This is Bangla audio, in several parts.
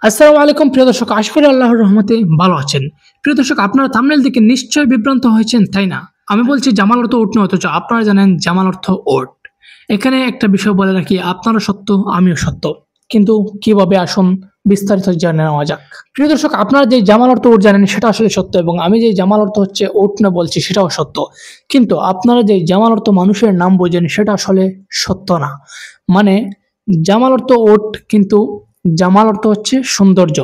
আসসালামু আলাইকুম প্রিয় দর্শক, আশা করি আল্লাহর রহমতে ভালো আছেন। প্রিয় দর্শক, আপনারা থাম্বনেল দেখে নিশ্চয়ই বিভ্রান্ত হয়েছেন, তাই না? আমি বলছি জামাল অর্থ উট নয়, অথচ আপনারা জানেন জামাল অর্থ ওট। এখানে একটা বিষয় বলে রাখি, আপনারা সত্য, আমিও সত্য, কিন্তু কিভাবে আসুন বিস্তারিত জেনে নেওয়া যাক। প্রিয় দর্শক, আপনারা যে জামাল অর্থ ওট জানেন সেটা আসলে সত্য, এবং আমি যে জামাল অর্থ হচ্ছে ওট না বলছি সেটাও সত্য। কিন্তু আপনারা যে জামাল অর্থ মানুষের নাম বোঝেন সেটা আসলে সত্য না। মানে জামাল অর্থ ওট, কিন্তু জামাল অর্থ হচ্ছে সৌন্দর্য।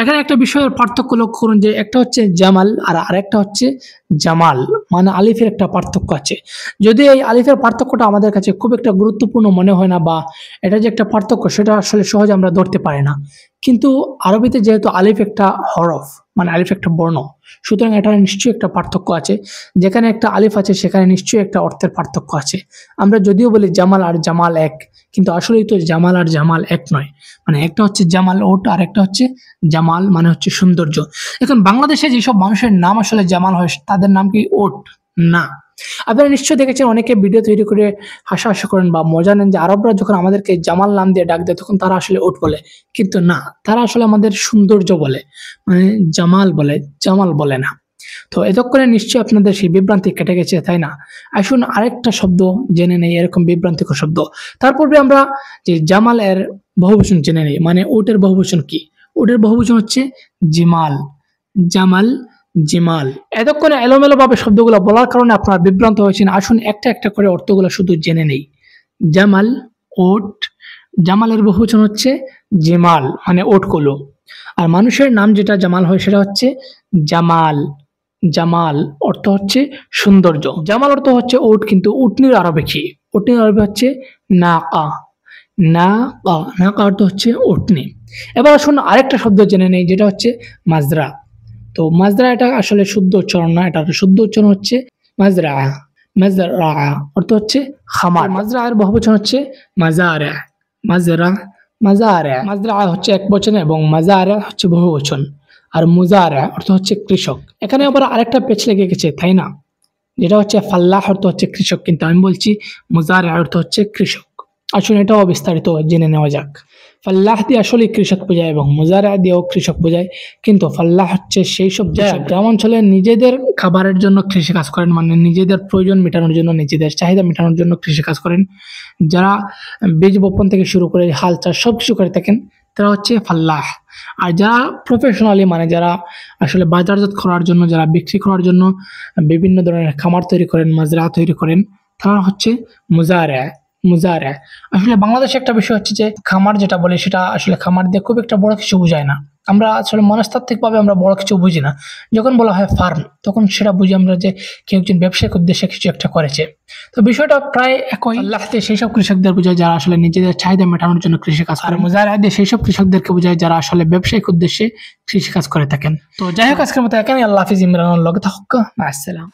এখানে একটা বিষয়ের পার্থক্য লক্ষ্য করুন, যে একটা হচ্ছে জামাল আর আরেকটা হচ্ছে জামাল, মানে আলিফের একটা পার্থক্য আছে। যদি এই আলিফের পার্থক্যটা আমাদের কাছে খুব একটা গুরুত্বপূর্ণ মনে হয় না, বা এটা যে একটা পার্থক্য সেটা আসলে সহজে আমরা ধরতে পারি না, কিন্তু আরবিতে যেহেতু আলিফ একটা হরফ, মানে আলিফ একটা বর্ণ, সুতরাং এটা নিশ্চয়ই একটা পার্থক্য আছে। যেখানে একটা আলিফ আছে সেখানে নিশ্চয়ই একটা অর্থের পার্থক্য আছে। আমরা যদিও বলি জামাল আর জামাল এক, কিন্তু আসলেই তো জামাল আর জামাল এক নয়। মানে একটা হচ্ছে জামাল ওট আর একটা হচ্ছে জামাল মানে হচ্ছে সৌন্দর্য। এখন বাংলাদেশে যেসব মানুষের নাম আসলে জামাল হয় তাদের নাম কি ওট? না। আপনারা নিশ্চয়ই দেখেছেন, অনেকে ভিডিও তৈরি করে হাসাহাসি করেন বা মজা নেন যে আরবরা যখন আমাদেরকে জামাল নাম দিয়ে ডাক দেয় তখন তারা আসলে ওট বলে, কিন্তু না, তারা আসলে আমাদের সৌন্দর্য বলে, মানে জামাল বলে, জামাল বলে না। তো এতক্ষণে নিশ্চয়ই আপনাদের সেই বিভ্রান্তি কেটে গেছে, তাই না? আসুন আরেকটা শব্দ জেনে নেই, এরকম বিভ্রান্তিকর শব্দ। তারপরে আমরা যে জামাল এর বহুবচন জেনে নেই, মানে ওটের বহুবচন কি? ওটের বহুবচন হচ্ছে জিমাল, জামাল, জিমাল। এতক্ষণে এলোমেলো ভাবে শব্দগুলো বলার কারণে আপনারা বিভ্রান্ত হয়েছেন। আসুন একটা একটা করে অর্থগুলো শুধু জেনে নেই। জামাল, ওট। জামালের বহুবচন হচ্ছে জিমাল, মানে ওটগুলো। আর মানুষের নাম যেটা জামাল হয় সেটা হচ্ছে জামাল। জামাল অর্থ হচ্ছে সৌন্দর্য। জামাল অর্থ হচ্ছে উট, কিন্তু উটনির আরবে কি? উটনির আরবে হচ্ছে নাকা। নাকা, নাকা অর্থ হচ্ছে উটনি। এবার আসুন আরেকটা শব্দ জেনে নেই, যেটা হচ্ছে মাজরা। তো মাজরা এটা আসলে শুদ্ধ উচ্চারণ না, এটা শুদ্ধ উচ্চারণ হচ্ছে মাজরা। মাজরা অর্থ হচ্ছে খামার। মাজরা এর বহুবচন হচ্ছে মাজারা। মাজরা, মাজারা। মাজরা হচ্ছে এক বচন এবং মাজারা হচ্ছে বহুবচন। আর মুজারা অর্থ হচ্ছে কৃষক। এখানে আবার আরেকটা পেছ লেগে গেছে, তাই না? যেটা হচ্ছে ফাল্লাহ অর্থ হচ্ছে কৃষক, কিন্তু আমি বলছি মুজারা অর্থ হচ্ছে কৃষক। আসলে এটাও বিস্তারিত জেনে নেওয়া যাক। ফাল্লাহ দিয়ে আসলে কৃষক বোঝায় এবং মুজারা দিয়েও কৃষক বোঝায়, কিন্তু ফাল্লাহ হচ্ছে সেই সব গ্রামাঞ্চলে নিজেদের খাবারের জন্য কৃষি কাজ করেন, মানে নিজেদের প্রয়োজন মেটানোর জন্য, নিজেদের চাহিদা মেটানোর জন্য কৃষি কাজ করেন। যারা বীজ বপন থেকে শুরু করে হাল চাষ সব কিছু করে থাকেন, তারা হচ্ছে ফাল্লাহ। আর যারা প্রফেশনালি, মানে যারা আসলে বাজারজাত করার জন্য, যারা বিক্রি করার জন্য বিভিন্ন ধরনের খামার তৈরি করেন, মাজরা তৈরি করেন, তারা হচ্ছে মুজারা। মুজারা। আসলে বাংলাদেশে একটা বিষয় হচ্ছে যে খামার যেটা বলে সেটা আসলে খামার দিয়ে খুব একটা বড় কিছু বোঝায় না। আমরা আসলে মনস্তাত্ত্বিকভাবে আমরা বড় কিছু বুঝি না। যখন বলা হয় ফার্ম, তখন সেটা বুঝি আমরা যে কেউ একজন ব্যবসায়িক উদ্দেশ্যে কিছু একটা করেছে। তো বিষয়টা প্রায় একই। আল্লাহতে সেই সব কৃষকদের বোঝায় যারা আসলে নিজেদের চাহিদা মেটানোর জন্য কৃষি কাজ করে। মুজারা দিয়ে সেই সব কৃষকদেরকে বোঝায় যারা আসলে ব্যবসায়িক উদ্দেশ্যে কৃষি কাজ করে থাকেন। তো যাই হোক, আজকের মতো এখানে। আল্লাহ হাফিজ। ইমরান লগে থাকুক। আসসালাম।